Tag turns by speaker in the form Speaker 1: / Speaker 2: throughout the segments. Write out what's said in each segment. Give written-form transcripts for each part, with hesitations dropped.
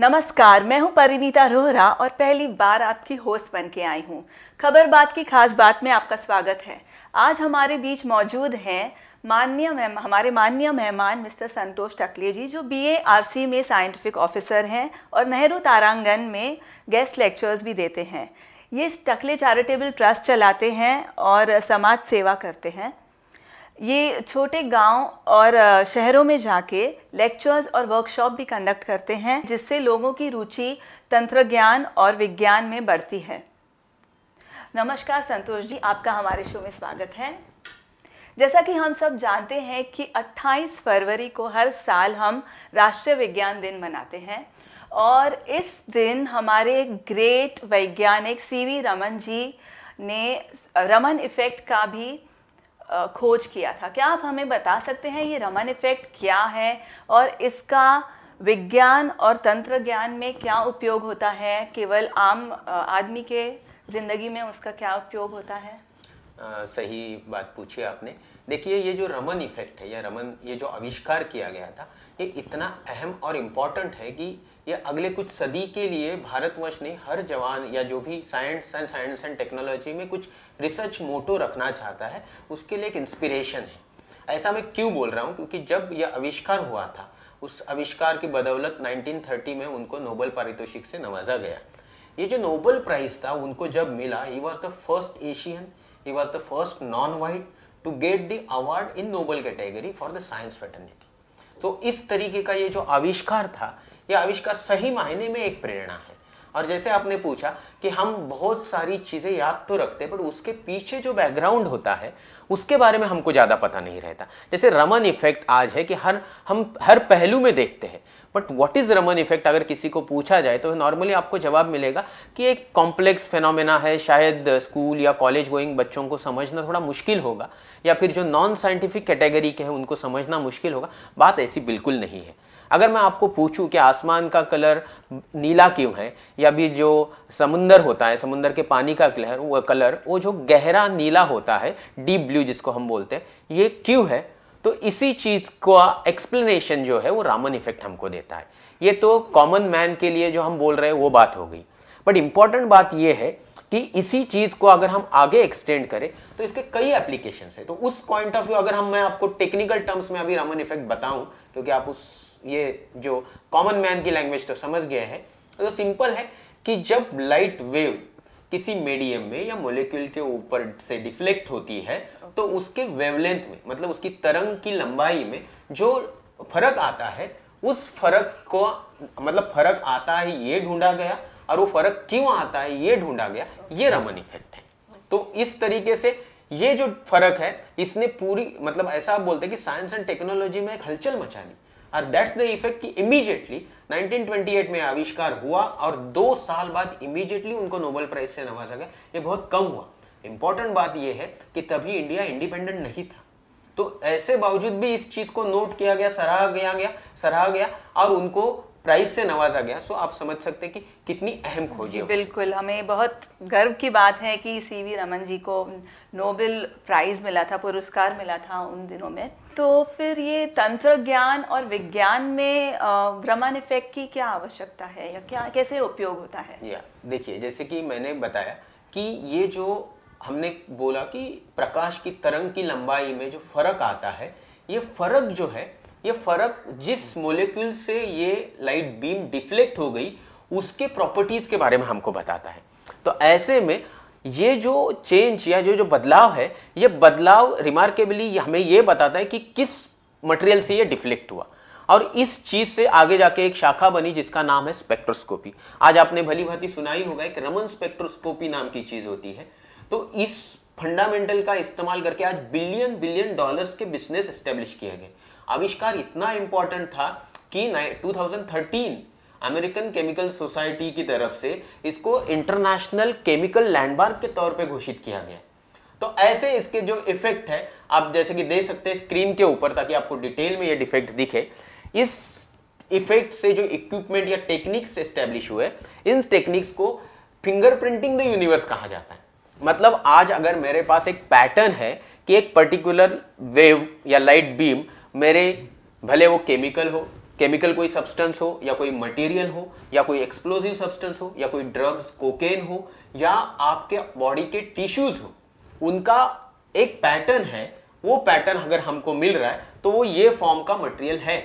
Speaker 1: नमस्कार, मैं हूं परिणीता रोहरा और पहली बार आपकी होस्ट बन के आई हूं। खबर बात की खास बात में आपका स्वागत है। आज हमारे बीच मौजूद हैं हमारे माननीय मेहमान मिस्टर संतोष टकले जी, जो बीए आरसी में साइंटिफिक ऑफिसर हैं और नेहरू तारांगण में गेस्ट लेक्चर्स भी देते हैं। ये टकले चैरिटेबल ट्रस्ट चलाते हैं और समाज सेवा करते हैं। ये छोटे गांव और शहरों में जाके लेक्चर्स और वर्कशॉप भी कंडक्ट करते हैं, जिससे लोगों की रुचि तंत्र ज्ञान और विज्ञान में बढ़ती है। नमस्कार संतोष जी, आपका हमारे शो में स्वागत है। जैसा कि हम सब जानते हैं कि 28 फरवरी को हर साल हम राष्ट्रीय विज्ञान दिन मनाते हैं और इस दिन हमारे ग्रेट वैज्ञानिक सीवी रमन जी ने रमन इफेक्ट का भी खोज किया था। क्या आप हमें बता सकते हैं ये रमन इफेक्ट क्या है और इसका विज्ञान और तंत्र ज्ञान में क्या उपयोग होता है, केवल आम आदमी के जिंदगी में उसका क्या उपयोग होता है?
Speaker 2: सही बात पूछी आपने। देखिए, ये जो रमन इफेक्ट है या ये जो आविष्कार किया गया था, ये इतना अहम और इम्पॉर्टेंट है कि ये अगले कुछ सदी के लिए भारतवर्ष ने हर जवान या जो भी साइंस एंड टेक्नोलॉजी में कुछ रिसर्च मोटो रखना चाहता है, उसके लिए एक इंस्पिरेशन है। ऐसा मैं क्यों बोल रहा हूँ? क्योंकि जब यह आविष्कार हुआ था, उस आविष्कार की बदौलत 1930 में उनको नोबेल पारितोषिक से नवाजा गया। ये जो नोबेल प्राइज था उनको जब मिला, he was the first Asian, he was the first non white to get the award in Nobel category for the science fraternity. तो इस तरीके का ये जो आविष्कार था, यह आविष्कार सही मायने में एक प्रेरणा है। और जैसे आपने पूछा कि हम बहुत सारी चीजें याद तो रखते हैं, पर उसके पीछे जो बैकग्राउंड होता है उसके बारे में हमको ज्यादा पता नहीं रहता। जैसे रमन इफेक्ट आज है कि हम हर पहलू में देखते हैं, but what is Raman effect अगर किसी को पूछा जाए तो नॉर्मली आपको जवाब मिलेगा कि एक कॉम्प्लेक्स फेनोमेना है, शायद स्कूल या कॉलेज गोइंग बच्चों को समझना थोड़ा मुश्किल होगा, या फिर जो नॉन साइंटिफिक कैटेगरी के हैं उनको समझना मुश्किल होगा। बात ऐसी बिल्कुल नहीं है। अगर मैं आपको पूछूं कि आसमान का कलर नीला क्यों है, या भी जो समुंदर होता है, समुंदर के पानी का कलर वो जो गहरा नीला होता है, डीप ब्लू जिसको हम बोलते हैं, ये क्यों है, तो इसी चीज का एक्सप्लेनेशन जो है वो रामन इफेक्ट हमको देता है। ये तो कॉमन मैन के लिए जो हम बोल रहे हैं वो बात हो गई, बट इंपॉर्टेंट बात ये है कि इसी चीज को अगर हम आगे एक्सटेंड करें तो इसके कई एप्लीकेशंस है। तो उस पॉइंट ऑफ व्यू अगर मैं आपको टेक्निकल टर्म्स में अभी रामन इफेक्ट बताऊं, क्योंकि आप ये जो कॉमन मैन की लैंग्वेज तो समझ गए हैं, तो सिंपल है कि जब लाइट वेव किसी मीडियम में या मॉलिक्यूल के ऊपर से डिफ्लेक्ट होती है, तो उसके वेवलेंथ में, मतलब उसकी तरंग की लंबाई में जो फर्क आता है, उस फर्क को, मतलब फर्क आता है ये ढूंढा गया, और वो फर्क क्यों आता है ये ढूंढा गया, ये रमन इफेक्ट है। तो इस तरीके से ये जो फर्क है, इसने पूरी, मतलब ऐसा आप बोलते हैं कि साइंस एंड टेक्नोलॉजी में एक हलचल मचा दी। और दैट्स द इफेक्ट कि इमीडिएटली 1928 में आविष्कार हुआ और 2 साल बाद इमीडिएटली उनको नोबेल प्राइज से नवाजा गया। ये बहुत कम हुआ। इंपॉर्टेंट बात ये है कि तभी इंडिया इंडिपेंडेंट नहीं था, तो ऐसे बावजूद भी इस चीज को नोट किया गया, सराहा गया और उनको प्राइज से नवाजा गया। सो आप समझ सकते हैं कि कितनी अहम खोज है।
Speaker 1: बिल्कुल, हमें बहुत गर्व की बात है कि सीवी रमन जी को नोबेल प्राइज मिला था, पुरस्कार मिला था उन दिनों में। तो फिर ये तंत्र ज्ञान और विज्ञान में रमन इफेक्ट की क्या आवश्यकता है, या क्या कैसे उपयोग होता है?
Speaker 2: देखिए, जैसे कि मैंने बताया कि ये जो हमने बोला कि प्रकाश की तरंग की लंबाई में जो फर्क आता है, ये फर्क जो है, ये फर्क जिस मॉलिक्यूल से ये लाइट बीम डिफ्लेक्ट हो गई उसके प्रॉपर्टीज के बारे में हमको बताता है। तो ऐसे में ये जो चेंज या जो बदलाव है, ये बदलाव रिमार्केबली हमें ये बताता है कि किस मटेरियल से ये डिफ्लेक्ट हुआ, और इस चीज से आगे जाके एक शाखा बनी जिसका नाम है स्पेक्ट्रोस्कोपी। आज आपने भली भांति सुना ही होगा, एक रमन स्पेक्ट्रोस्कोपी नाम की चीज होती है। तो इस फंडामेंटल का इस्तेमाल करके आज बिलियन डॉलर्स के बिजनेस एस्टेब्लिश किए गए। आविष्कार इतना इंपॉर्टेंट था कि 2013 अमेरिकन केमिकल सोसाइटी की तरफ से इसको इंटरनेशनल केमिकल लैंडमार्क के तौर पे घोषित किया गया। तो ऐसे इसके जो इफेक्ट है, आप जैसे कि देख सकते हैं स्क्रीन के ऊपर, ताकि आपको डिटेल में ये डिफेक्ट दिखे। इस इफेक्ट से जो इक्विपमेंट या टेक्निक्स एस्टेब्लिश हुए, इन टेक्निक्स को फिंगरप्रिंटिंग द यूनिवर्स कहा जाता है। मतलब आज अगर मेरे पास एक पैटर्न है कि एक पर्टिकुलर वेव या लाइट बीम मेरे, भले वो केमिकल हो, केमिकल कोई सब्सटेंस हो या कोई मटेरियल हो या कोई एक्सप्लोजिव सब्सटेंस हो या कोई ड्रग्स, कोकेन हो या आपके बॉडी के टिश्यूज हो, उनका एक पैटर्न है। वो पैटर्न अगर हमको मिल रहा है तो वो ये फॉर्म का मटेरियल है।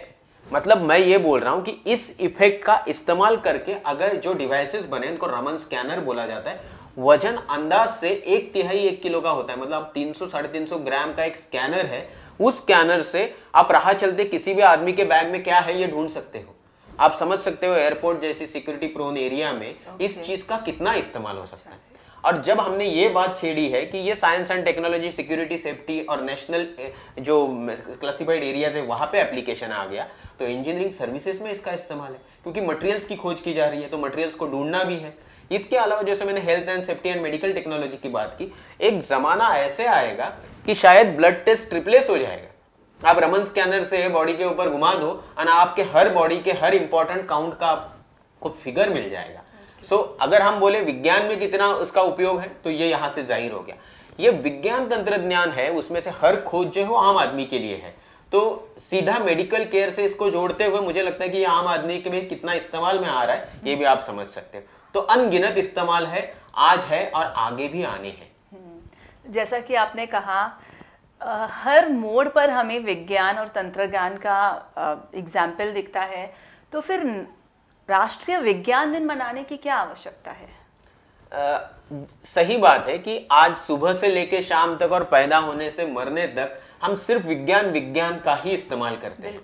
Speaker 2: मतलब मैं ये बोल रहा हूं कि इस इफेक्ट का इस्तेमाल करके अगर जो डिवाइसेस बने, इनको रमन स्कैनर बोला जाता है, वजन अंदाज से 1/3 किलो का होता है। मतलब 300-350 ग्राम का एक स्कैनर है। उस स्कैनर से आप राह चलते किसी भी आदमी के बैग में क्या है ये ढूंढ सकते हो। आप समझ सकते हो एयरपोर्ट जैसी सिक्योरिटी प्रोन एरिया में इस चीज का कितना इस्तेमाल हो सकता है। और जब हमने ये बात छेड़ी है कि ये science and technology, security, safety और नेशनल जो क्लासिफाइड एरियाज है वहां पे एप्लीकेशन आ गया, तो इंजीनियरिंग सर्विसेज में इसका इस्तेमाल है, क्योंकि मटेरियल्स की खोज की जा रही है तो मटेरियल्स को ढूंढना भी है। इसके अलावा जैसे मैंने health and safety and medical technology की बात की, एक जमाना ऐसे आएगा कि शायद ब्लड टेस्ट रिप्लेस हो जाएगा। आप रमन स्कैनर से बॉडी के ऊपर घुमा दो और आपके हर बॉडी के हर इंपॉर्टेंट काउंट का आपको फिगर मिल जाएगा। सो अगर हम बोले विज्ञान में कितना उसका उपयोग है तो ये यहां से जाहिर हो गया। ये विज्ञान तंत्रज्ञान है, उसमें से हर खोज जो है आम आदमी के लिए है। तो सीधा मेडिकल केयर से इसको जोड़ते हुए मुझे लगता है कि ये आम आदमी के में कितना इस्तेमाल में आ रहा है ये भी आप समझ सकते हैं। तो अनगिनत इस्तेमाल है, आज है और आगे भी आने हैं।
Speaker 1: जैसा कि आपने कहा, हर मोड़ पर हमें विज्ञान और तंत्रज्ञान का एग्जाम्पल दिखता है। तो फिर राष्ट्रीय विज्ञान दिन मनाने की क्या आवश्यकता है?
Speaker 2: सही बात है कि आज सुबह से लेकर शाम तक और पैदा होने से मरने तक हम सिर्फ विज्ञान का ही इस्तेमाल करते हैं।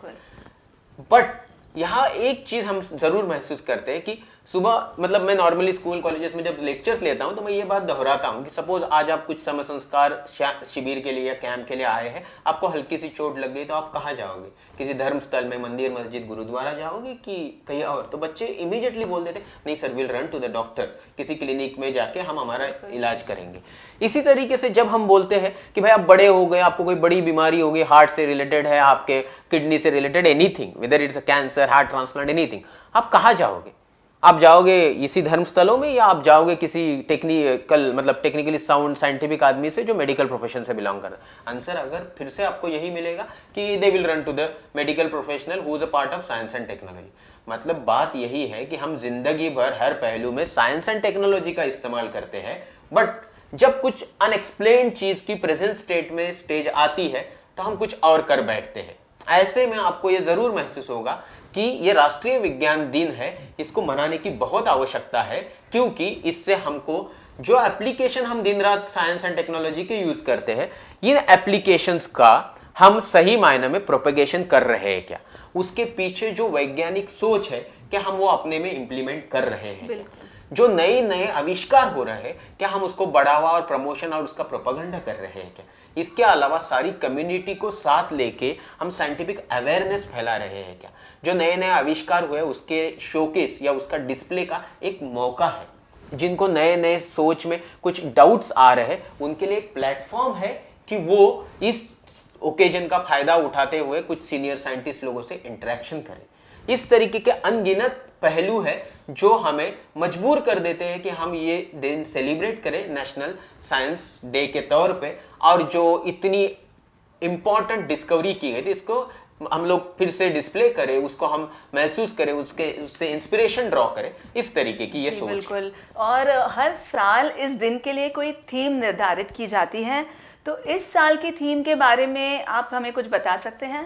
Speaker 2: बट यहाँ एक चीज हम जरूर महसूस करते हैं कि सुबह, मतलब मैं नॉर्मली स्कूल कॉलेजेस में जब लेक्चर्स लेता हूं तो मैं ये बात दोहराता हूं कि सपोज आज आप कुछ समय संस्कार शिविर के लिए या कैंप के लिए आए हैं, आपको हल्की सी चोट लग गई तो आप कहाँ जाओगे? किसी धर्म स्थल में, मंदिर, मस्जिद, गुरुद्वारा जाओगे कि कहीं और? तो बच्चे इमीडिएटली बोल देते नहीं sir, will run to the doctor, किसी क्लिनिक में जाके हम हमारा इलाज करेंगे। इसी तरीके से जब हम बोलते हैं कि भाई आप बड़े हो गए, आपको कोई बड़ी बीमारी हो गई, हार्ट से रिलेटेड है, आपके किडनी से related, anything, whether it's a cancer, heart transplant, anything, आप कहाँ जाओगे? आप जाओगे इसी धर्म स्थलों में या आप जाओगे किसी टेक्निकल, मतलब टेक्निकली साउंड साइंटिफिक आदमी से जो मेडिकल प्रोफेशन से बिलोंग करता है? आंसर अगर फिर से आपको यही मिलेगा कि they will run to the medical professional who is a part of science and technology. मतलब बात यही है कि हम जिंदगी भर हर पहलू में साइंस एंड टेक्नोलॉजी का इस्तेमाल करते हैं, बट जब कुछ अनएक्सप्लेन्ड चीज की प्रेजेंट स्टेट में स्टेज आती है तो हम कुछ और कर बैठते हैं। ऐसे में आपको यह जरूर महसूस होगा कि ये राष्ट्रीय विज्ञान दिन है, इसको मनाने की बहुत आवश्यकता है, क्योंकि इससे हमको जो एप्लीकेशन हम दिन रात साइंस एंड टेक्नोलॉजी के यूज करते हैं, ये एप्लीकेशंस का हम सही मायने में प्रोपेगेशन कर रहे हैं क्या? उसके पीछे जो वैज्ञानिक सोच है क्या हम वो अपने में इंप्लीमेंट कर रहे हैं? जो नए नए आविष्कार हो रहे हैं क्या हम उसको बढ़ावा और प्रमोशन और उसका प्रोपेगेंडा कर रहे हैं क्या? इसके अलावा सारी कम्युनिटी को साथ लेके हम साइंटिफिक अवेयरनेस फैला रहे हैं क्या? जो नए नए आविष्कार हुए उसके शोकेस या उसका डिस्प्ले का एक मौका है। जिनको नए नए सोच में कुछ डाउट्स आ रहे हैं उनके लिए एक प्लेटफॉर्म है कि वो इस ओकेजन का फायदा उठाते हुए कुछ सीनियर साइंटिस्ट लोगों से इंटरेक्शन करें। इस तरीके के अनगिनत पहलू है जो हमें मजबूर कर देते हैं कि हम ये दिन सेलिब्रेट करें नेशनल साइंस डे के तौर पे, और जो इतनी इंपॉर्टेंट डिस्कवरी की गई थी इसको हम लोग फिर से डिस्प्ले करें, उसको हम महसूस करें, उससे इंस्पिरेशन ड्रॉ करें। इस तरीके की ये सोच।
Speaker 1: बिल्कुल। और हर साल इस दिन के लिए कोई थीम निर्धारित की जाती है, तो इस साल की थीम के बारे में आप हमें कुछ बता सकते हैं?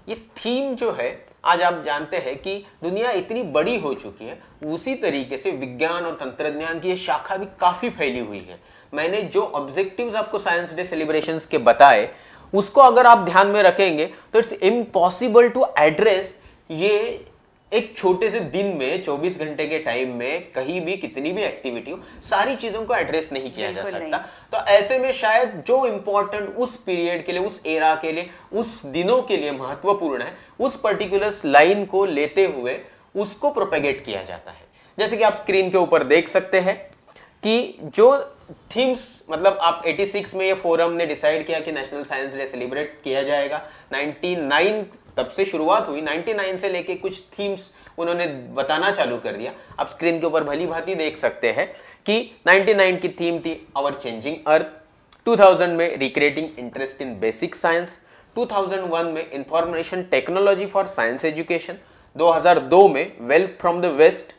Speaker 2: ये थीम जो है, आज आप जानते हैं कि दुनिया इतनी बड़ी हो चुकी है, उसी तरीके से विज्ञान और तंत्रज्ञान की ये शाखा भी काफी फैली हुई है। मैंने जो ऑब्जेक्टिव्स आपको साइंस डे सेलिब्रेशंस के बताए उसको अगर आप ध्यान में रखेंगे तो इट्स इम्पॉसिबल टू एड्रेस ये एक छोटे से दिन में 24 घंटे के टाइम में कहीं भी कितनी भी एक्टिविटी हो, सारी चीजों को एड्रेस नहीं किया जा सकता। तो ऐसे में शायद जो इंपॉर्टेंट उस पीरियड के लिए, उस एरा के लिए, उस दिनों के लिए महत्वपूर्ण है, उस पर्टिकुलर लाइन को लेते हुए उसको प्रोपेगेट किया जाता है। जैसे कि आप स्क्रीन के ऊपर देख सकते हैं कि जो थीम्स, मतलब आप 86 में ये फोरम ने डिसाइड किया कि नेशनल साइंस डे सेलिब्रेट किया जाएगा। 99 तब से शुरुआत हुई, 99 से लेके कुछ थीम्स उन्होंने बताना चालू कर दिया। आप स्क्रीन के ऊपर भली भांति देख सकते हैं कि 99 की थीम थी आवर चेंजिंग अर्थ, 2000 में recreating interest in basic science, 2001 में information technology for science education, 2002 में wealth from the waste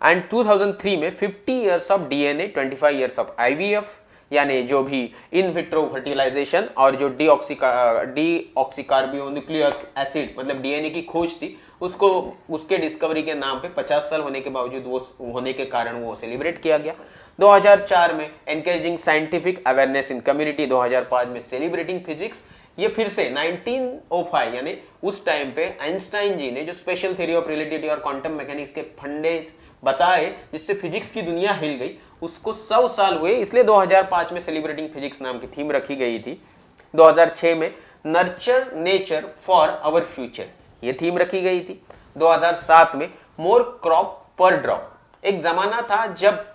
Speaker 2: and 2003 में 50 years of DNA, 25 years of IVF, यानी जो भी इन विट्रो फर्टिलाइजेशन और जो डीऑक्सीकार्बोन्यूक्लिक एसिड मतलब डीएनए की खोज थी, उसको उसके डिस्कवरी के नाम पे 50 साल होने के बावजूद वो होने के कारण वो सेलिब्रेट किया गया। 2004 में encouraging scientific awareness in community, 2005 में सेलिब्रेटिंग फिजिक्स। ये फिर से 1905 यानी उस टाइम पे आइंस्टाइन जी ने जो स्पेशल थ्योरी ऑफ रिलेटिविटी और क्वांटम मैकेनिक्स के फंडे बताए जिससे फिजिक्स की दुनिया हिल गई, उसको 100 साल हुए, इसलिए 2005 में सेलिब्रेटिंग फिजिक्स नाम की थीम रखी गई थी। 2006 में nurture nature for our future ये थीम रखी गई थी। 2007 में मोर क्रॉप पर ड्रॉप। एक जमाना था जब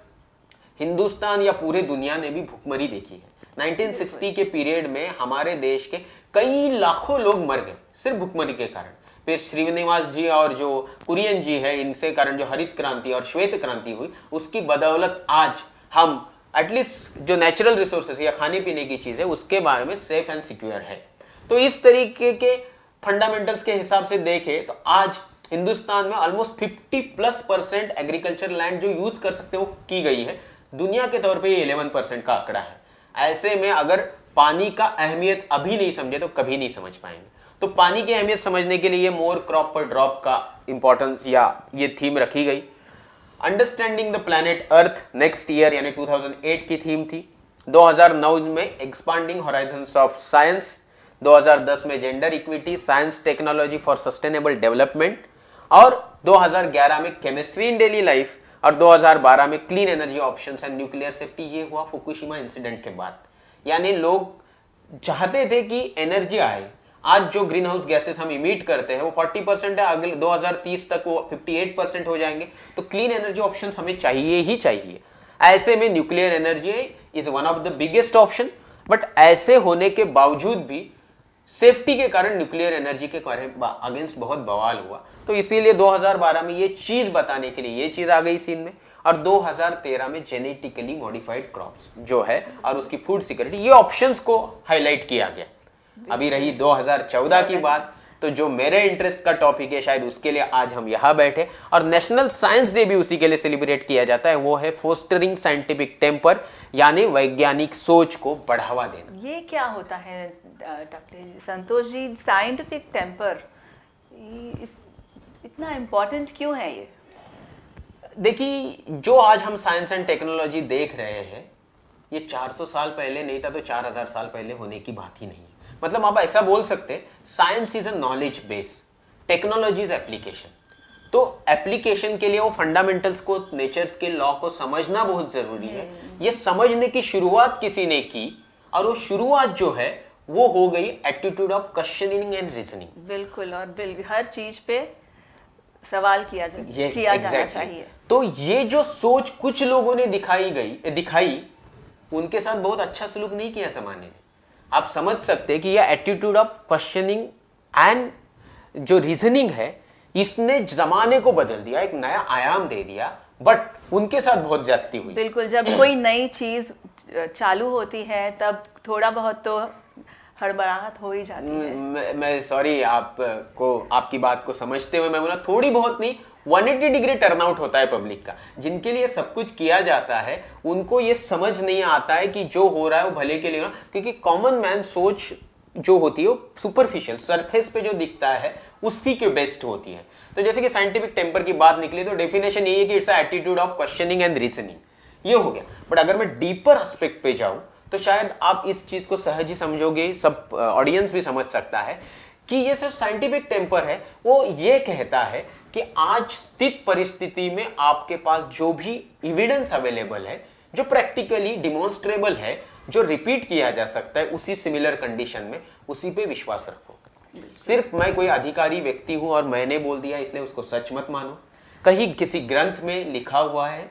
Speaker 2: हिंदुस्तान या पूरे दुनिया ने भी भुखमरी देखी है। 1960 के पीरियड में हमारे देश के कई लाखों लोग मर गए सिर्फ भुखमरी के कारण। फिर श्रीनिवास जी और जो कुरियन जी है, इनसे कारण जो हरित क्रांति और श्वेत क्रांति हुई, उसकी बदौलत आज हम एटलीस्ट जो नेचुरल रिसोर्सेस या खाने पीने की चीज है उसके बारे में सेफ एंड सिक्योर है। तो इस तरीके के फंडामेंटल्स के हिसाब से देखें तो आज हिंदुस्तान में ऑलमोस्ट 50+% एग्रीकल्चर लैंड जो यूज कर सकते हो की गई है। दुनिया के तौर पे ये 11% का आंकड़ा है। ऐसे में अगर पानी का अहमियत अभी नहीं समझे तो कभी नहीं समझ पाएंगे। तो पानी की अहमियत समझने के लिए मोर क्रॉप पर ड्रॉप का इंपॉर्टेंस या ये थीम रखी गई। Understanding the planet earth next year यानी 2008 की थीम थी। 2009 में एक्सपांडिंग होराइजन्स ऑफ साइंस, 2010 में gender equity, science technology for sustainable development और 2011 में केमिस्ट्री इन डेली लाइफ और 2012 में clean energy options and nuclear safety. ये हुआ फुकुशिमा इंसिडेंट के बाद। यानी लोग चाहते थे कि एनर्जी आए। आज जो ग्रीन हाउस गैसेस हम इमिट करते हैं वो 40% है, अगले 2030 तक वो 58% हो जाएंगे। तो क्लीन एनर्जी ऑप्शंस हमें चाहिए ही चाहिए। ऐसे में nuclear energy is one of the biggest option. But ऐसे होने के बावजूद भी सेफ्टी के कारण न्यूक्लियर एनर्जी के अगेंस्ट बहुत बवाल हुआ। तो इसीलिए 2012 में ये चीज बताने के लिए ये चीज आ गई सीन में। और 2013 में जेनेटिकली मॉडिफाइड क्रॉप्स जो है और उसकी फूड सिक्योरिटी, ये ऑप्शंस को हाईलाइट किया गया। अभी रही 2014 की बात, तो जो मेरे इंटरेस्ट का टॉपिक है शायद उसके लिए आज हम यहाँ बैठे। और नेशनल साइंस डे भी उसी के लिए सेलिब्रेट किया जाता है। वो है फोस्टरिंग साइंटिफिक टेम्पर, यानी वैज्ञानिक सोच को बढ़ावा देना।
Speaker 1: ये क्या होता है doctor Santosh ji, scientific temper इतना इम्पोर्टेंट क्यों है? ये
Speaker 2: देखिए, जो आज हम साइंस एंड टेक्नोलॉजी देख रहे हैं ये 400 साल पहले नहीं था तो 4000 साल पहले होने की बात ही नहीं। मतलब आप ऐसा बोल सकते हैं science is a knowledge base, technology is application. तो एप्लीकेशन के लिए वो फंडामेंटल्स को, नेचर्स के लॉ को समझना बहुत जरूरी है। ये समझने की शुरुआत किसी ने की और वो शुरुआत जो है वो हो गई attitude of questioning and reasoning.
Speaker 1: बिल्कुल, और हर चीज पे सवाल किया जाना चाहिए।
Speaker 2: तो ये जो सोच कुछ लोगों ने दिखाई उनके साथ बहुत अच्छा सलूक नहीं किया जमाने ने। आप समझ सकते हैं कि ये एटीट्यूड ऑफ क्वेश्चनिंग एंड जो रीजनिंग है इसने जमाने को बदल दिया, एक नया आयाम दे दिया। बट उनके साथ बहुत ज्यादती हुई।
Speaker 1: बिल्कुल, जब कोई नई चीज चालू होती है तब थोड़ा बहुत तो हड़बड़ाहट हो ही जाती है।
Speaker 2: मैं सॉरी, आपको आपकी बात को समझते हुए मैं बोला थोड़ी बहुत नहीं, 180 डिग्री टर्नआउट होता है पब्लिक का। जिनके लिए सब कुछ किया जाता है उनको ये समझ नहीं आता है कि जो हो रहा है वो भले के लिए हो, क्योंकि कॉमन मैन सोच जो होती है वो सुपरफिशियल, सरफेस पे जो दिखता है उसी के बेस्ट होती है। तो जैसे कि साइंटिफिक टेम्पर की बात निकली तो डेफिनेशन यही है कि it's attitude of questioning and reasoning, ये हो गया। बट अगर मैं डीपर एस्पेक्ट पे जाऊं तो शायद आप इस चीज को सहज ही समझोगे, सब ऑडियंस भी समझ सकता है कि ये सिर्फ साइंटिफिक टेम्पर है। वो ये कहता है कि आज स्थित परिस्थिति में आपके पास जो भी एविडेंस अवेलेबल है, जो प्रैक्टिकली डिमॉन्स्ट्रेबल है, जो रिपीट किया जा सकता है उसी सिमिलर कंडीशन में, उसी पे विश्वास रखो। सिर्फ मैं कोई अधिकारी व्यक्ति हूं और मैंने बोल दिया इसलिए उसको सच मत मानो। कहीं किसी ग्रंथ में लिखा हुआ है।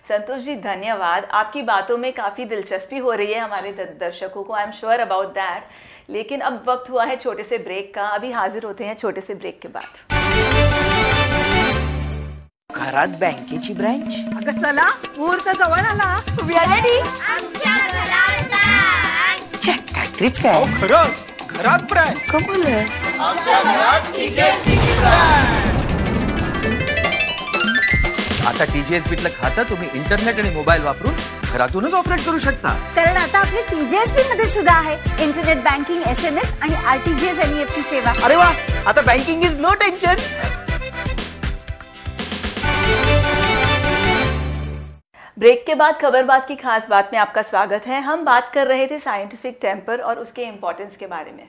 Speaker 1: संतोष जी धन्यवाद, आपकी बातों में काफी दिलचस्पी हो रही है हमारे दर्शकों को, I am sure about that. लेकिन अब वक्त हुआ है छोटे से ब्रेक का। अभी हाजिर होते हैं छोटे से ब्रेक के बाद।
Speaker 3: घरात बँकेची ब्रँच,
Speaker 4: अगं चला, मुहूर्त जवळ आला.
Speaker 3: We are ready.
Speaker 4: आमच्या घरात बँक.
Speaker 3: काय ट्रिप काय?
Speaker 5: खरंच
Speaker 3: घरात ब्रँड
Speaker 4: कमाल आहे.
Speaker 3: आता TGS बीतलं खातं तुम्ही इंटरनेट आणि मोबाईल वापरून घरातूनच ऑपरेट करू शकता.
Speaker 5: कारण आता आपली TGSP मध्ये सुद्धा आहे इंटरनेट बँकिंग, SMS आणि RTGS NEFT सेवा.
Speaker 3: अरे वा, आता banking is no tension.
Speaker 1: Break के बाद खबर बात की खास बात में आपका स्वागत है. हम बात कर रहे थे साइंटिफिक टेम्पर और उसके इम्पोर्टेंस के बारे में.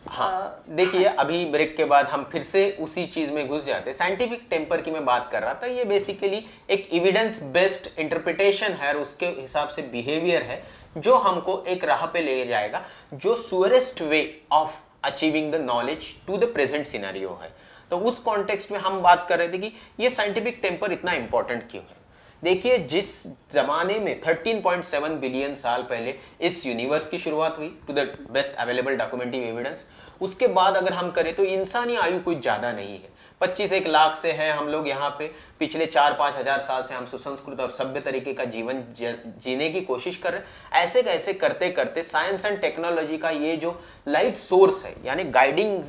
Speaker 2: हाँ, देखिए अभी ब्रेक के बाद हम फिर से उसी चीज में घुस जाते हैं. साइंटिफिक टेम्पर की मैं बात कर रहा था. ये बेसिकली एक एविडेंस बेस्ड इंटरप्रिटेशन है और उसके हिसाब से बिहेवियर है जो हमको एक राह पे ले जाएगा जो surest way of achieving the knowledge to the present scenario है. तो उस कॉन्टेक्स्ट में हम बात कर रहे थे कि ये साइंटिफिक टेम्पर इतना इंपॉर्टेंट क्यों है. देखिए, जिस जमाने में 13.7 बिलियन साल पहले इस यूनिवर्स की शुरुआत हुई to the best available documentive evidence, उसके बाद अगर हम करें तो इंसानी आयु कुछ ज्यादा नहीं है. 25-1 लाख से है हम लोग यहाँ पे. पिछले 4-5 हजार साल से हम सुसंस्कृत और सभ्य तरीके का जीवन जीने की कोशिश कर रहे हैं. ऐसे कैसे करते करते साइंस एंड टेक्नोलॉजी का ये जो लाइट सोर्स है यानी गाइडिंग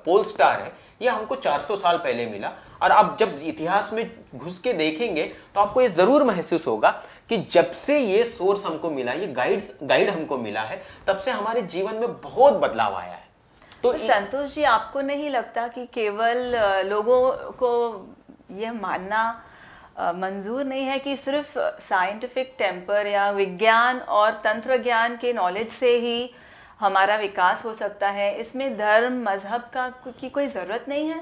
Speaker 2: पोल स्टार है, ये हमको 400 साल पहले मिला. और आप जब इतिहास में घुस के देखेंगे तो आपको ये जरूर महसूस होगा कि जब से ये सोर्स हमको मिला, ये गाइड हमको मिला है, तब से हमारे जीवन में बहुत बदलाव आया है.
Speaker 1: तो संतोष जी, आपको नहीं लगता कि केवल लोगों को यह मानना मंजूर नहीं है कि सिर्फ साइंटिफिक टेम्पर या विज्ञान और तंत्र ज्ञान के नॉलेज से ही हमारा विकास हो सकता है? इसमें धर्म मजहब की कोई जरूरत नहीं है?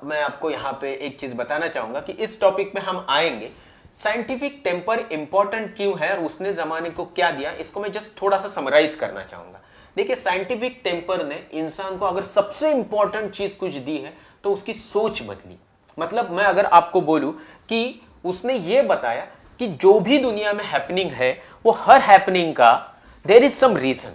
Speaker 2: मैं आपको यहाँ पे एक चीज बताना चाहूंगा कि इस टॉपिक में हम आएंगे. साइंटिफिक टेम्पर इंपॉर्टेंट क्यों है और उसने जमाने को क्या दिया, इसको मैं जस्ट थोड़ा सा समराइज करना चाहूंगा. देखिए, साइंटिफिक टेम्पर ने इंसान को अगर सबसे इंपॉर्टेंट चीज कुछ दी है तो उसकी सोच बदली. मतलब मैं अगर आपको बोलूं कि उसने ये बताया कि जो भी दुनिया में हैपनिंग है वो हर हैपनिंग का देयर इज सम रीजन.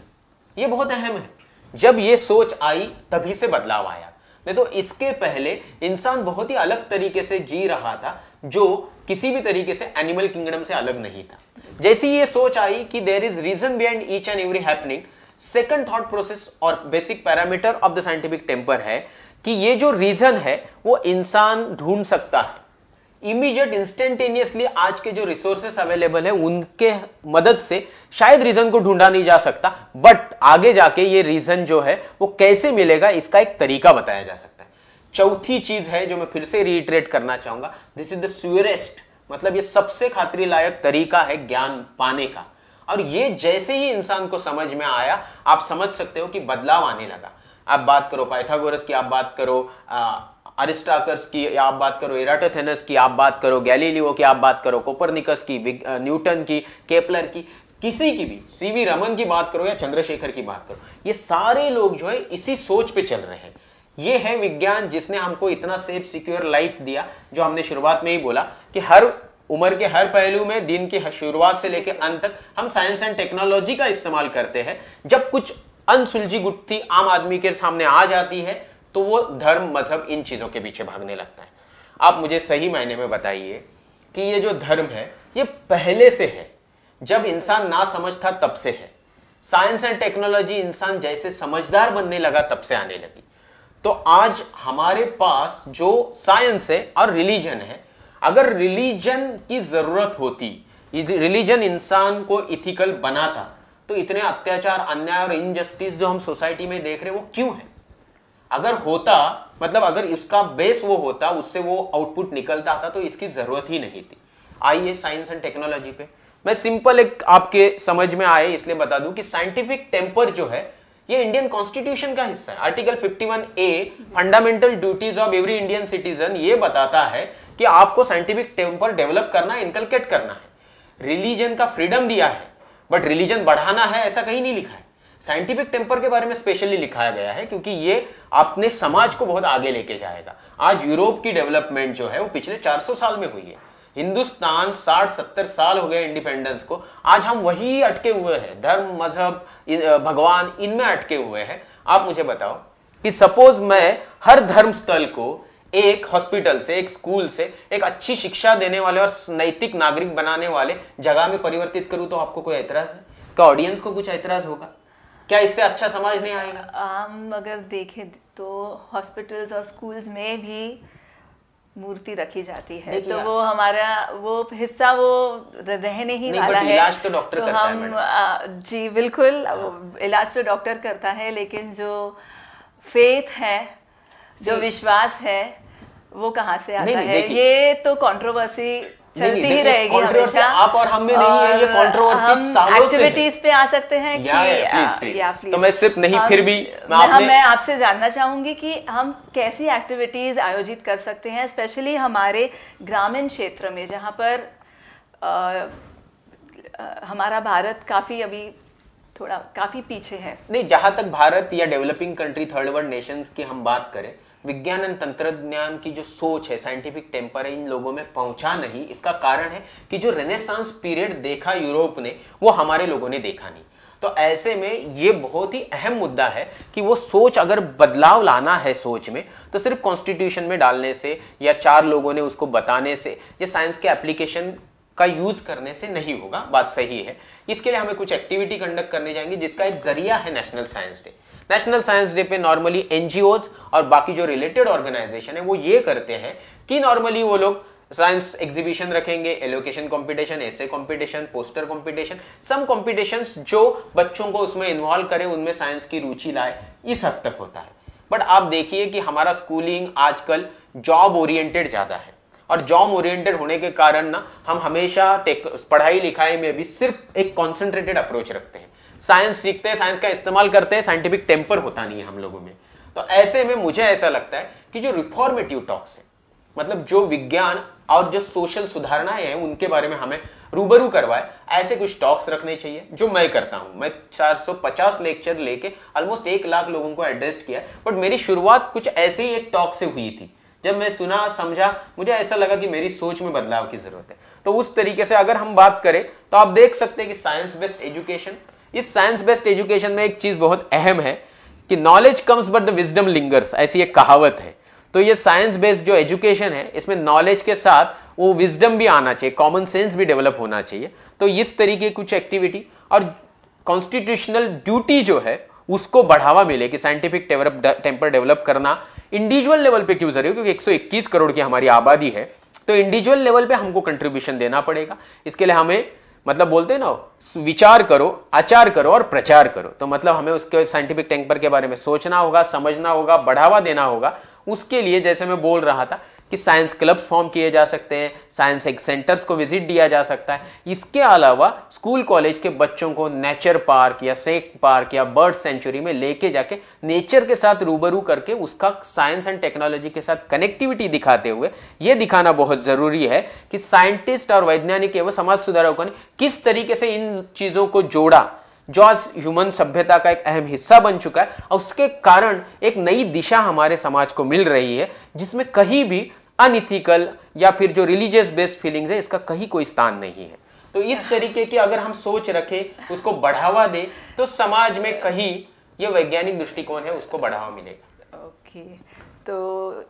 Speaker 2: ये बहुत अहम है. जब ये सोच आई तभी से बदलाव आया. नहीं तो इसके पहले इंसान बहुत ही अलग तरीके से जी रहा था जो किसी भी तरीके से एनिमल किंगडम से अलग नहीं था. जैसी ये सोच आई कि there is reason behind each and every happening, second thought process और basic parameter of the scientific temper है कि ये जो रीजन है वो इंसान ढूंढ सकता है इमीडिएट इंस्टेंटेनियसली. आज के जो रिसोर्सेस अवेलेबल है उनके मदद से शायद रीजन को ढूंढा नहीं जा सकता, बट आगे जाके ये रीजन जो है वो कैसे मिलेगा इसका एक तरीका बताया जा सकता है. चौथी चीज है जो मैं फिर से रिइटरेट करना चाहूंगा, दिस इज द स्यूरेस्ट, मतलब ये सबसे खातिरी लायक तरीका है ज्ञान पाने का. और ये जैसे ही इंसान को समझ में आया, आप समझ सकते हो कि बदलाव आने लगा. आप बात करो पाइथागोरस की, आप बात करो अरिस्टार्कस की, या आप बात करो एराटोथेनस की, आप बात करो गैलीलियो की, आप बात करो कोपरनिकस की, न्यूटन की, केपलर की, किसी की भी, सीवी रमन की बात करो या चंद्रशेखर की बात करो, ये सारे लोग जो है इसी सोच पे चल रहे हैं. ये है विज्ञान जिसने हमको इतना सेफ सिक्योर लाइफ दिया, जो हमने शुरुआत में ही बोला कि हर उम्र के हर पहलू में दिन की शुरुआत से लेकर अंत तक हम साइंस एंड टेक्नोलॉजी का इस्तेमाल करते हैं. जब कुछ अनसुलझी गुत्थी आम आदमी के सामने आ जाती है तो वो धर्म मजहब इन चीजों के पीछे भागने लगता है. आप मुझे सही मायने में बताइए कि ये जो धर्म है ये पहले से है, जब इंसान ना समझ था तब से है. साइंस एंड टेक्नोलॉजी इंसान जैसे समझदार बनने लगा तब से आने लगी. तो आज हमारे पास जो साइंस है और रिलीजन है, अगर रिलीजन की जरूरत होती, रिलीजन इंसान को इथिकल बनाता, तो इतने अत्याचार, अन्याय और इनजस्टिस जो हम सोसाइटी में देख रहे हैं वो क्यों है? अगर होता, मतलब अगर इसका बेस वो होता, उससे वो आउटपुट निकलता था, तो इसकी जरूरत ही नहीं थी. आइए साइंस एंड टेक्नोलॉजी पे मैं सिंपल एक आपके समझ में आए इसलिए बता दूं कि साइंटिफिक टेम्पर जो है ये इंडियन कॉन्स्टिट्यूशन का हिस्सा है. Article 51A fundamental duties of every Indian citizen ये बताता है कि आपको साइंटिफिक टेम्पर डेवलप करना है, इनकलकेट करना है. रिलीजन का फ्रीडम दिया है, बट रिलीजन बढ़ाना है ऐसा कहीं नहीं लिखा है. साइंटिफिक टेम्पर के बारे में स्पेशली लिखाया गया है क्योंकि ये अपने समाज को बहुत आगे लेके जाएगा. आज यूरोप की डेवलपमेंट जो है वो पिछले 400 साल में हुई है. हिंदुस्तान 60-70 साल हो गए इंडिपेंडेंस को, आज हम वही अटके हुए हैं, धर्म मजहब भगवान इनमें अटके हुए हैं. आप मुझे बताओ कि सपोज मैं हर धर्म स्थल को एक हॉस्पिटल से, एक स्कूल से, एक अच्छी शिक्षा देने वाले और नैतिक नागरिक बनाने वाले जगह में परिवर्तित करूं तो आपको कोई ऐतराज है? क्या ऑडियंस को कुछ ऐतराज होगा? क्या इससे अच्छा समाज नहीं आएगा?
Speaker 1: हम अगर देखें तो हॉस्पिटल्स और स्कूल्स में भी मूर्ति रखी जाती है, तो वो हमारा वो हिस्सा वो रहने ही वाला है।
Speaker 2: इलाज तो डॉक्टर
Speaker 1: तो
Speaker 2: करता
Speaker 1: हम जी बिल्कुल, इलाज तो डॉक्टर करता है, लेकिन जो फेथ है, जो विश्वास है, वो कहाँ से आता है? ये तो कंट्रोवर्सी चलती ही रहेगी हमेशा।
Speaker 2: आप और हम में नहीं है ये कंट्रोवर्सी,
Speaker 1: हम एक्टिविटीज पे आ सकते हैं
Speaker 2: कि तो मैं सिर्फ नहीं, फिर भी
Speaker 1: मैं आपसे जानना चाहूंगी कि हम कैसी एक्टिविटीज आयोजित कर सकते हैं, स्पेशली हमारे ग्रामीण क्षेत्र में, जहां पर हमारा भारत काफी पीछे है।
Speaker 2: नहीं, जहां तक भारत या developing country, third world Nations की हम बात करें, विज्ञान और तंत्रज्ञान की जो सोच है, साइंटिफिक टेम्पर है, इन लोगों में पहुंचा नहीं। इसका कारण है कि जो रेनेसांस पीरियड देखा यूरोप ने, वो हमारे लोगों ने देखा नहीं। तो ऐसे में ये बहुत ही अहम मुद्दा है कि वो सोच, अगर बदलाव लाना है सोच में, तो सिर्फ कॉन्स्टिट्यूशन में डालने से या 4 लोगों ने उसको बताने से, ये साइंस के एप्लीकेशन का यूज करने से नहीं होगा। बात सही है। इसके लिए हमें कुछ एक्टिविटी कंडक्ट करनी जाएंगी, जिसका एक जरिया है national science day. National science day पे नॉर्मली एनजीओज और बाकी जो रिलेटेड ऑर्गेनाइजेशन है वो ये करते हैं कि नॉर्मली वो लोग साइंस एग्जीबिशन रखेंगे, एलोकेशन कंपटीशन, एसे कंपटीशन, पोस्टर कंपटीशन, सम कंपटीशंस जो बच्चों को उसमें इन्वॉल्व करे, उनमें साइंस की रुचि लाए, इस हद तक होता है। बट आप देखिए कि हमारा स्कूलिंग आजकल जॉब ओरिएंटेड ज्यादा है, और जॉब ओरिएंटेड होने के कारण ना हम हमेशा पढ़ाई लिखाई में भी सिर्फ एक कॉन्सेंट्रेटेड अप्रोच रखते हैं। साइंस सीखते हैं, साइंस का इस्तेमाल करते हैं, साइंटिफिक टेम्पर होता नहीं है हम लोगों में। तो ऐसे में मुझे ऐसा लगता है कि जो रिफॉर्मेटिव टॉक्स है, मतलब जो विज्ञान और जो सोशल सुधारणाएं हैं उनके बारे में हमें रूबरू करवाए, ऐसे कुछ टॉक्स रखने चाहिए, जो मैं करता हूं। मैं 450 लेक्चर लेके ऑलमोस्ट 1 लाख लोगों को एड्रेस किया। बट मेरी शुरुआत कुछ ऐसे ही एक टॉक से हुई थी। जब मैं सुना, समझा, मुझे ऐसा लगा कि मेरी सोच में बदलाव की जरूरत है। तो उस तरीके से अगर हम बात करें तो आप देख सकते हैं कि साइंस बेस्ड एजुकेशन, इस साइंस बेस्ड एजुकेशन में एक चीज बहुत अहम है कि knowledge comes but the wisdom lingers, ऐसी एक कहावत है। तो ये साइंस बेस्ड जो एजुकेशन है, इसमें नॉलेज के साथ वो विजडम भी आना चाहिए, कॉमन सेंस भी डेवलप होना चाहिए। तो इस तरीके कुछ एक्टिविटी और कॉन्स्टिट्यूशनल ड्यूटी जो है उसको बढ़ावा मिले कि साइंटिफिक टेम्पर डेवलप करना इंडिविजुअल लेवल पे क्यों जरूरी, क्योंकि 121 करोड़ की हमारी आबादी है, तो इंडिविजुअल लेवल पे हमको कंट्रीब्यूशन देना पड़ेगा। इसके लिए हमें, मतलब बोलते हैं ना, विचार करो, आचार करो और प्रचार करो। तो मतलब हमें उसके साइंटिफिक टेम्पर के बारे में सोचना होगा, समझना होगा, बढ़ावा देना होगा। उसके लिए जैसे मैं बोल रहा था कि साइंस क्लब्स फॉर्म किए जा सकते हैं, साइंस सेंटर्स को विजिट दिया जा सकता है। इसके अलावा स्कूल कॉलेज के बच्चों को नेचर पार्क या सेक पार्क या बर्ड सेंचुरी में लेके जाके नेचर के साथ रूबरू करके उसका साइंस एंड टेक्नोलॉजी के साथ कनेक्टिविटी दिखाते हुए ये दिखाना बहुत जरूरी है कि साइंटिस्ट और वैज्ञानिक एवं समाज सुधारकों ने किस तरीके से इन चीजों को जोड़ा, जो आज ह्यूमन सभ्यता का एक अहम हिस्सा बन चुका है। और उसके कारण एक नई दिशा हमारे समाज को मिल रही है, जिसमें कहीं भी अनइथिकल या फिर जो रिलीजियस बेस्ड फीलिंग्स है, इसका कहीं कोई स्थान नहीं है। तो इस तरीके की अगर हम सोच रखें, उसको बढ़ावा दें, तो समाज में कहीं ये वैज्ञानिक दृष्टिकोण है उसको बढ़ावा मिलेगा।
Speaker 1: ओके, तो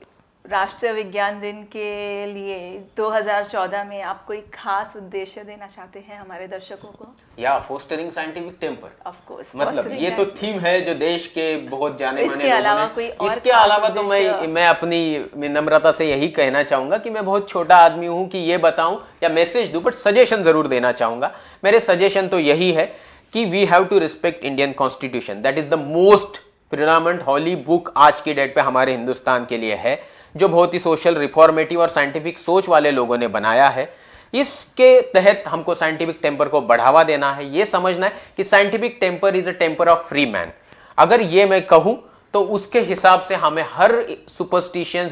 Speaker 1: राष्ट्रीय विज्ञान दिन के लिए 2014 में आप कोई खास उद्देश्य देना चाहते हैं हमारे दर्शकों को?
Speaker 2: या fostering scientific temper,
Speaker 1: of course,
Speaker 2: मतलब ये तो थीम है जो देश के बहुत जाने माने
Speaker 1: इसके अलावा कोई और?
Speaker 2: इसके अलावा तो मैं अपनी नम्रता से यही कहना चाहूंगा कि मैं बहुत छोटा आदमी हूं कि ये बताऊं या मैसेज दूं, बट सजेशन जरूर देना चाहूंगा। मेरे सजेशन तो यही है कि we have to respect Indian constitution, that is the most predominant holy book आज की डेट पे हमारे हिंदुस्तान के लिए है, जो बहुत ही सोशल, रिफॉर्मेटिव और साइंटिफिक सोच वाले लोगों ने बनाया है। इसके तहत हमको साइंटिफिक टेम्पर को बढ़ावा देना है। यह समझना है कि scientific temper is a temper of free man. अगर ये मैं कहूं तो उसके हिसाब से हमें हर सुपरस्टिशियंस,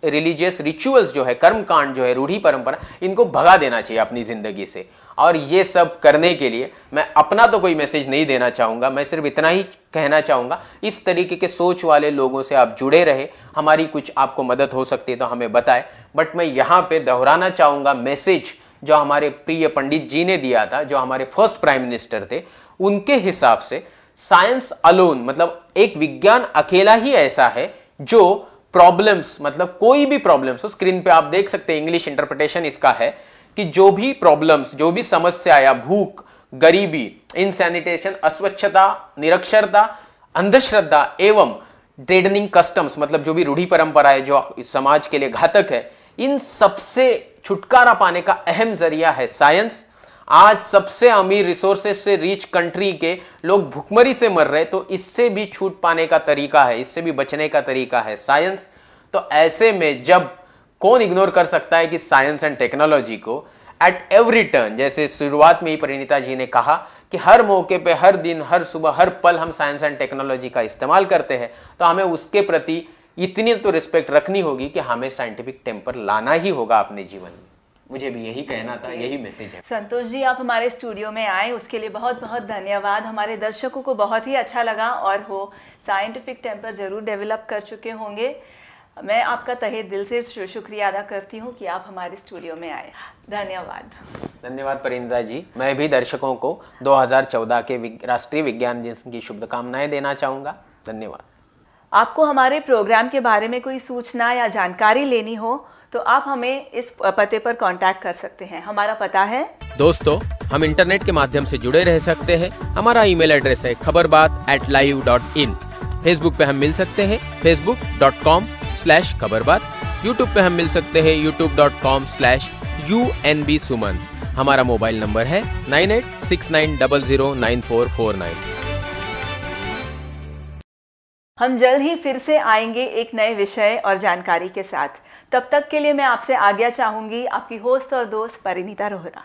Speaker 2: रिलीजियस रिचुअल्स जो है, कर्मकांड जो है, रूढ़ी परंपरा, इनको भगा देना चाहिए अपनी जिंदगी से। और ये सब करने के लिए मैं अपना तो कोई मैसेज नहीं देना चाहूंगा, मैं सिर्फ इतना ही कहना चाहूंगा, इस तरीके के सोच वाले लोगों से आप जुड़े रहे। हमारी कुछ आपको मदद हो सकती है तो हमें बताएं। बट मैं यहाँ पे दोहराना चाहूंगा मैसेज जो हमारे प्रिय पंडित जी ने दिया था, जो हमारे फर्स्ट प्राइम मिनिस्टर थे। उनके हिसाब से साइंस अलोन, मतलब एक विज्ञान अकेला ही ऐसा है जो प्रॉब्लम्स, मतलब कोई भी प्रॉब्लम्स हो, स्क्रीन पे आप देख सकते हैं, इंग्लिश इंटरप्रिटेशन इसका है कि जो भी प्रॉब्लम्स, जो भी समस्या या भूख, गरीबी, इनसैनिटेशन, अस्वच्छता, निरक्षरता, अंधश्रद्धा एवं डेडनिंग कस्टम्स, मतलब जो भी रूढ़ी परंपरा है जो इस समाज के लिए घातक है, इन सबसे छुटकारा पाने का अहम जरिया है साइंस। आज सबसे अमीर रिसोर्सेज से रिच कंट्री के लोग भुखमरी से मर रहे, तो इससे भी छूट पाने का तरीका है, इससे भी बचने का तरीका है साइंस। तो ऐसे में जब कौन इग्नोर कर सकता है कि साइंस एंड टेक्नोलॉजी को एट एवरी टर्न, जैसे शुरुआत में ही परिणीता जी ने कहा कि हर मौके पे, हर दिन, हर सुबह, हर पल हम साइंस एंड टेक्नोलॉजी का इस्तेमाल करते हैं, तो हमें उसके प्रति इतनी तो रिस्पेक्ट रखनी होगी कि हमें साइंटिफिक टेम्पर लाना ही होगा अपने जीवन में। मुझे भी यही कहना था, यही मैसेज है।
Speaker 1: संतोष जी, आप हमारे स्टूडियो में आए उसके लिए बहुत बहुत धन्यवाद। हमारे दर्शकों को बहुत ही अच्छा लगा और वो साइंटिफिक टेम्पर जरूर डेवलप कर चुके होंगे। मैं आपका तहे दिल से शुक्रिया अदा करती हूँ कि आप हमारे स्टूडियो में आए। धन्यवाद।
Speaker 2: धन्यवाद परिंदा जी। मैं भी दर्शकों को 2014 के राष्ट्रीय विज्ञान दिवस की शुभकामनाएं देना चाहूँगा। धन्यवाद।
Speaker 1: आपको हमारे प्रोग्राम के बारे में कोई सूचना या जानकारी लेनी हो तो आप हमें इस पते पर कांटेक्ट कर सकते हैं। हमारा पता है।
Speaker 2: दोस्तों, हम इंटरनेट के माध्यम से जुड़े रह सकते हैं। हमारा ईमेल एड्रेस है khabarbaat@live.in। फेसबुक पे हम मिल सकते हैं facebook.com/khabarbaat। यूट्यूब पे हम मिल सकते हैं youtube.com/UNBSuman। हमारा मोबाइल नंबर है 9869009449।
Speaker 1: हम जल्द ही फिर से आएंगे एक नए विषय और जानकारी के साथ। तब तक के लिए मैं आपसे आज्ञा चाहूंगी। आपकी होस्ट और दोस्त परिणीता रोहरा।